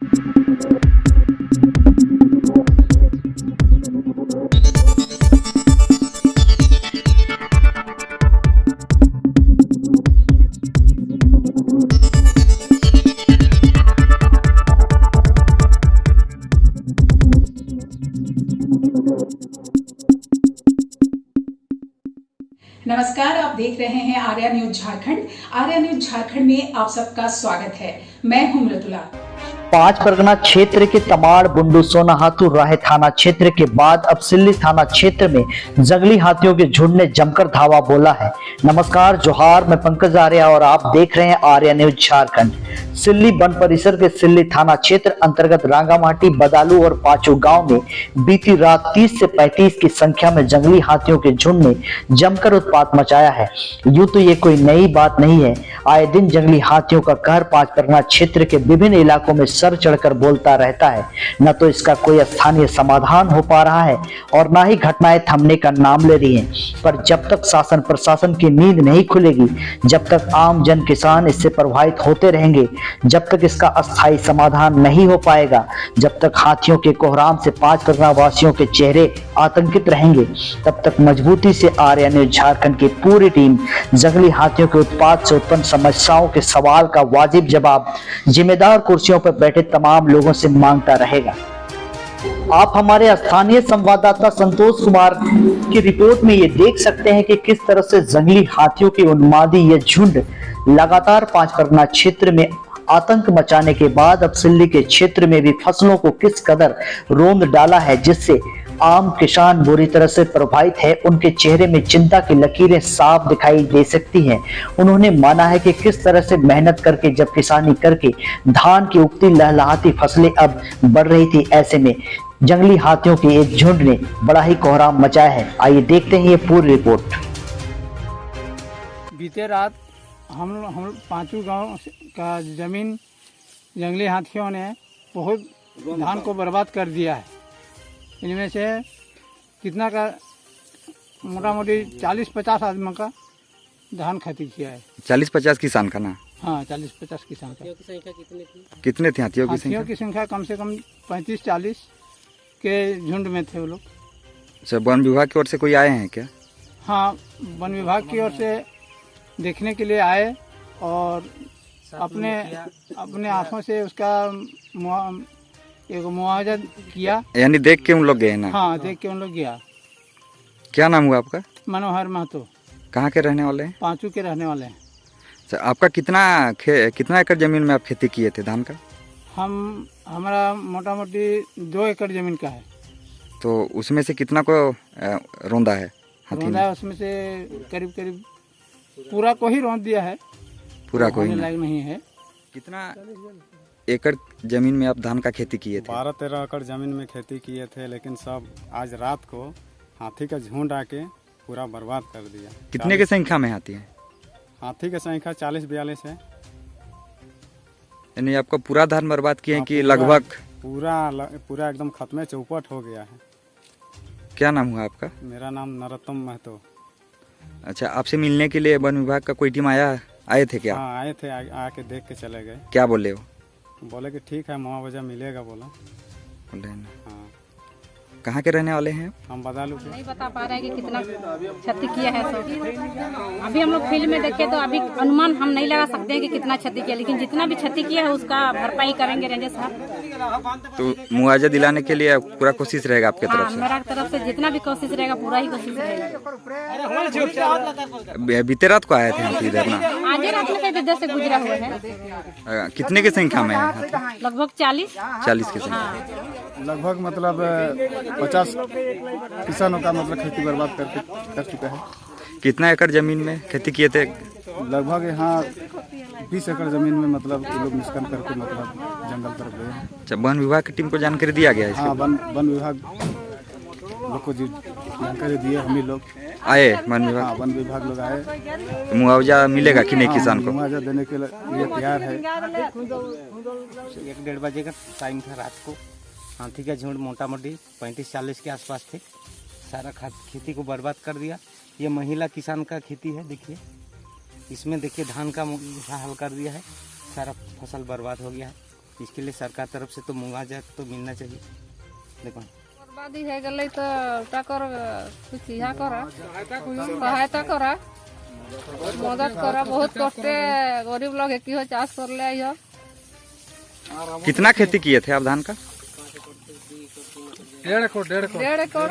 नमस्कार, आप देख रहे हैं आर्या न्यूज झारखंड। आर्या न्यूज झारखंड में आप सबका स्वागत है। मैं हूं मृदुला। 5 परगना क्षेत्र के तमाड़, बुंडू, सोनाहातू, राहे थाना क्षेत्र के बाद अब सिल्ली थाना क्षेत्र में जंगली हाथियों के झुंड ने जमकर धावा बोला है। नमस्कार, जोहार, मैं पंकज आर्या और आप देख रहे हैं आर्या न्यूज झारखंड। सिल्ली वन परिसर के सिल्ली थाना क्षेत्र अंतर्गत रांगामाटी, बदालू और पाचू गांव में बीती रात 30 से 35 की संख्या में जंगली हाथियों के झुंड ने जमकर उत्पात मचाया है। यूं तो ये कोई नई बात नहीं है, आए दिन जंगली हाथियों का कहर 5 परगना क्षेत्र के विभिन्न इलाकों में सर चढ़कर बोलता रहता है। न तो इसका कोई स्थानीय समाधान हो पा रहा है और न ही घटनाएं थमने का नाम ले रही हैं। पर जब तक शासन प्रशासन की नींद नहीं खुलेगी, जब तक आम जन किसान इससे प्रभावित होते रहेंगे, जब तक इसका अस्थायी समाधान नहीं हो पाएगा, जब तक हाथियों के कोहराम से 5 परगना वासियों के चेहरे आतंकित रहेंगे, तब तक मजबूती से आर्या न्यूज झारखंड की पूरी टीम जंगली हाथियों के उत्पात से उत्पन्न समस्याओं के सवाल का वाजिब जवाब जिम्मेदार कुर्सियों पर बैठे तमाम लोगों से मांगता रहेगा। आप हमारे स्थानीय संवाददाता संतोष कुमार की रिपोर्ट में ये देख सकते हैं कि किस तरह से जंगली हाथियों की उन्मादी यह झुंड लगातार 5 परगना क्षेत्र में आतंक मचाने के बाद अब सिल्ली के क्षेत्र में भी फसलों को किस कदर रोंद डाला है, जिससे आम किसान बुरी तरह से प्रभावित है। उनके चेहरे में चिंता की लकीरें साफ दिखाई दे सकती हैं। उन्होंने माना है कि किस तरह से मेहनत करके जब किसानी करके धान की उगती लहलहाती फसलें अब बढ़ रही थी, ऐसे में जंगली हाथियों के एक झुंड ने बड़ा ही कोहराम मचाया है। आइए देखते हैं ये पूरी रिपोर्ट। बीते रात हम पांचों गांव का जमीन जंगली हाथियों ने बहुत धान को बर्बाद कर दिया है। इनमें से कितना का मोटा मोटी 40-50 आदमी का धान खेती किया है। 40-50 किसान का ना? हाँ, 40-50 किसान का। कितने थे हाथियों की संख्या? हाथियों की संख्या कम से कम 35-40 के झुंड में थे वो लोग। अच्छा, वन विभाग की ओर से कोई आए हैं क्या? हाँ, वन विभाग की ओर से देखने के लिए आए और अपने आंखों से उसका एक मुआवजा किया। यानी देख के उन लोग गए ना? हाँ, देख के उन लोग गया। क्या नाम हुआ आपका? मनोहर महतो। कहाँ के रहने वाले हैं? पांचू के रहने वाले हैं। अच्छा, आपका कितना एकड़ जमीन में आप खेती किए थे धान का? हमारा मोटा मोटी 2 एकड़ जमीन का है। तो उसमें से कितना को रौंदा है हाथी ने? उसमें से करीब पूरा को ही रौंद दिया है। पूरा कोई लायक नहीं है। कितना एकड़ जमीन में आप धान का खेती किए थे? 12-13 एकड़ जमीन में खेती किए थे, लेकिन सब आज रात को हाथी का झुंड आके पूरा बर्बाद कर दिया। कितने की संख्या में हाथी है? हाथी की संख्या 40-42 है। यानी आपका पूरा धान बर्बाद किए हैं कि लगभग? पूरा एकदम खत्म चौपट हो गया है। क्या नाम हुआ आपका? मेरा नाम नरोत्तम महतो। अच्छा, आपसे मिलने के लिए वन विभाग का कोई टीम आए थे क्या? हाँ, आए थे, आके देख के चले गए। क्या बोले वो? बोले कि ठीक है, मुआवजा मिलेगा बोला। बोले ना। हाँ। कहाँ के रहने वाले हैं? हम बदालू के। नहीं बता पा रहे हैं कि कितना क्षति किया है सब। अभी हम लोग फील्ड में देखे तो अभी अनुमान हम नहीं लगा सकते हैं कि कितना क्षति किया, लेकिन जितना भी क्षति किया है उसका भरपाई करेंगे रेंजर साहब। तो मुआवजा दिलाने के लिए पूरा कोशिश रहेगा आपके तरफ से? मेरा तरफ से जितना भी कोशिश रहेगा पूरा ही कोशिश रहेगा। बीते रात को आए थे हाथी इधर ना? आज रात में इधर से गुजरा हुआ है। कितने की संख्या में है? लगभग 40 की संख्या। लगभग मतलब 50 किसानों का मतलब खेती बर्बाद कर चुका है। कितना एकड़ जमीन में खेती किए थे? लगभग यहाँ 20 एकड़ जमीन में मतलब ये लोग निष्कर्म करके मतलब जंगल तरफ गए। अच्छा, वन विभाग की टीम को जानकारी दिया गया है? हाँ, वन विभाग लोग को जानकारी दिए, हम ही लोग आए। वन विभाग? हाँ, वन विभाग लोग आए। तो मुआवजा मिलेगा कि नहीं किसान को? मुआवजा देने के लिए तैयार है। 1-1:30 बजे का टाइम था रात को। हाथी का झुंड मोटा मोटी 35-40 के आसपास थे। सारा खेती को बर्बाद कर दिया। ये महिला किसान का खेती है, देखिए इसमें देखिए धान का हाल कर दिया है, सारा फसल बर्बाद हो गया है। इसके लिए सरकार तरफ से तो मुआवजा तो मिलना चाहिए। देखो बर्बादी है गई तो कर कुछ यहाँ करा सहायता करा मदद करा बहुत कष्टे गरीब लोग एक हो चाष कर ले आइयो। कितना खेती किए थे आप धान का? 1.5 एकड़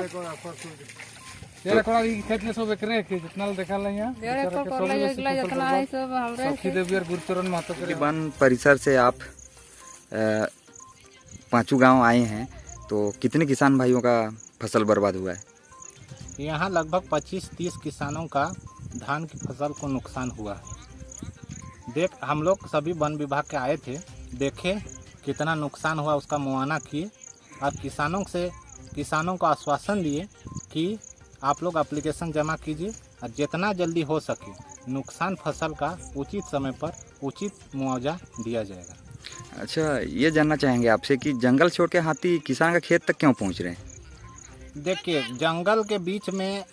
खेत में सब एकरे जितना देखा ले यहाँ 1.5 एकड़ कर ले अगला जितना है सब हमरे सखी देवी और गुरुचरण महतो के वन परिसर से आप पांचों गांव आए हैं, तो कितने किसान भाइयों का फसल बर्बाद हुआ है? यहाँ लगभग 25-30 किसानों का धान की फसल को नुकसान हुआ है। हम लोग सभी वन विभाग के आए थे, देखे कितना नुकसान हुआ, उसका मुआयना किए और किसानों को आश्वासन दिए कि आप लोग एप्लीकेशन जमा कीजिए और जितना जल्दी हो सके नुकसान फसल का उचित समय पर उचित मुआवजा दिया जाएगा। अच्छा, ये जानना चाहेंगे आपसे कि जंगल छोड़ के हाथी किसान का खेत तक क्यों पहुंच रहे हैं? देखिए, जंगल के बीच में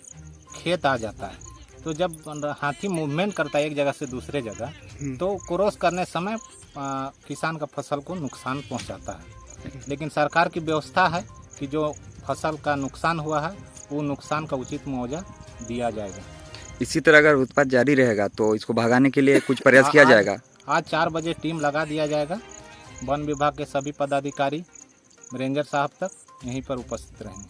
खेत आ जाता है, तो जब हाथी मूवमेंट करता है एक जगह से दूसरे जगह, तो क्रॉस करने समय किसान का फसल को नुकसान पहुंचाता है। लेकिन सरकार की व्यवस्था है कि जो फसल का नुकसान हुआ है वो नुकसान का उचित मुआवजा दिया जाएगा। इसी तरह अगर उत्पाद जारी रहेगा तो इसको भगाने के लिए कुछ प्रयास किया जाएगा? आज 4 बजे टीम लगा दिया जाएगा। वन विभाग के सभी पदाधिकारी रेंजर साहब तक यहीं पर उपस्थित रहेंगे।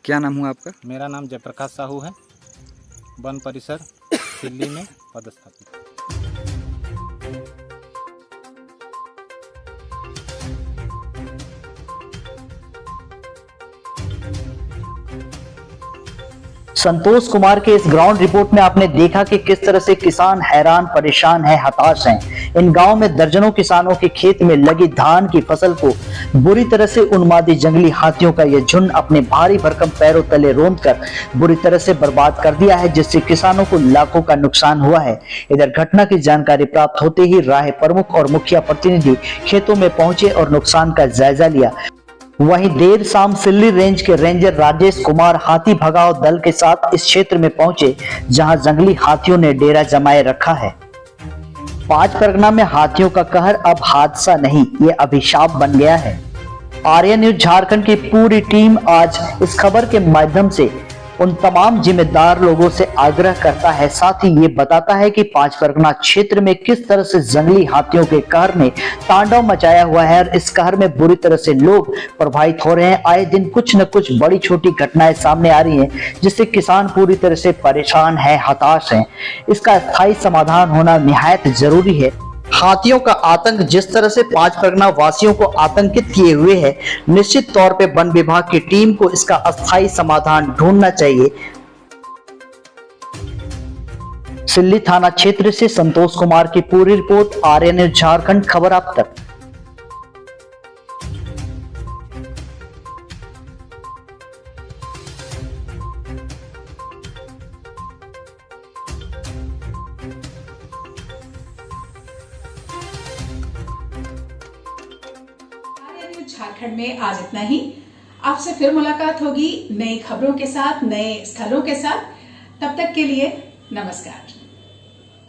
क्या नाम हुआ आपका? मेरा नाम जयप्रकाश साहू है, वन परिसर दिल्ली में पदस्थापित। संतोष कुमार के इस ग्राउंड रिपोर्ट में आपने देखा कि किस तरह से किसान हैरान, परेशान हैं, हताश हैं। इन गांव में दर्जनों किसानों के खेत में लगी धान की फसल को बुरी तरह से उन्मादी जंगली हाथियों का यह झुंड अपने भारी भरकम पैरों तले रौंदकर बुरी तरह से बर्बाद कर दिया है, जिससे किसानों को लाखों का नुकसान हुआ है। इधर घटना की जानकारी प्राप्त होते ही राह प्रमुख और मुखिया प्रतिनिधि खेतों में पहुंचे और नुकसान का जायजा लिया। वहीं देर शाम सिल्ली रेंज के रेंजर राजेश कुमार हाथी भगाओ दल के साथ इस क्षेत्र में पहुंचे, जहां जंगली हाथियों ने डेरा जमाए रखा है। 5 परगना में हाथियों का कहर अब हादसा नहीं, ये अभिशाप बन गया है। आर्या न्यूज झारखंड की पूरी टीम आज इस खबर के माध्यम से उन तमाम जिम्मेदार लोगों से आग्रह करता है, साथ ही ये बताता है कि 5 परगना क्षेत्र में किस तरह से जंगली हाथियों के कहर ने तांडव मचाया हुआ है और इस कहर में बुरी तरह से लोग प्रभावित हो रहे हैं। आए दिन कुछ न कुछ बड़ी छोटी घटनाएं सामने आ रही हैं, जिससे किसान पूरी तरह से परेशान है, हताश हैं। इसका स्थायी समाधान होना निहायत जरूरी है। हाथियों का आतंक जिस तरह से 5 परगना वासियों को आतंकित किए हुए है, निश्चित तौर पे वन विभाग की टीम को इसका अस्थायी समाधान ढूंढना चाहिए। सिल्ली थाना क्षेत्र से संतोष कुमार की पूरी रिपोर्ट, आर्या न्यूज झारखंड, खबर आप तक। झारखंड में आज इतना ही। आपसे फिर मुलाकात होगी नई खबरों के साथ, नए स्थलों के साथ। तब तक के लिए नमस्कार।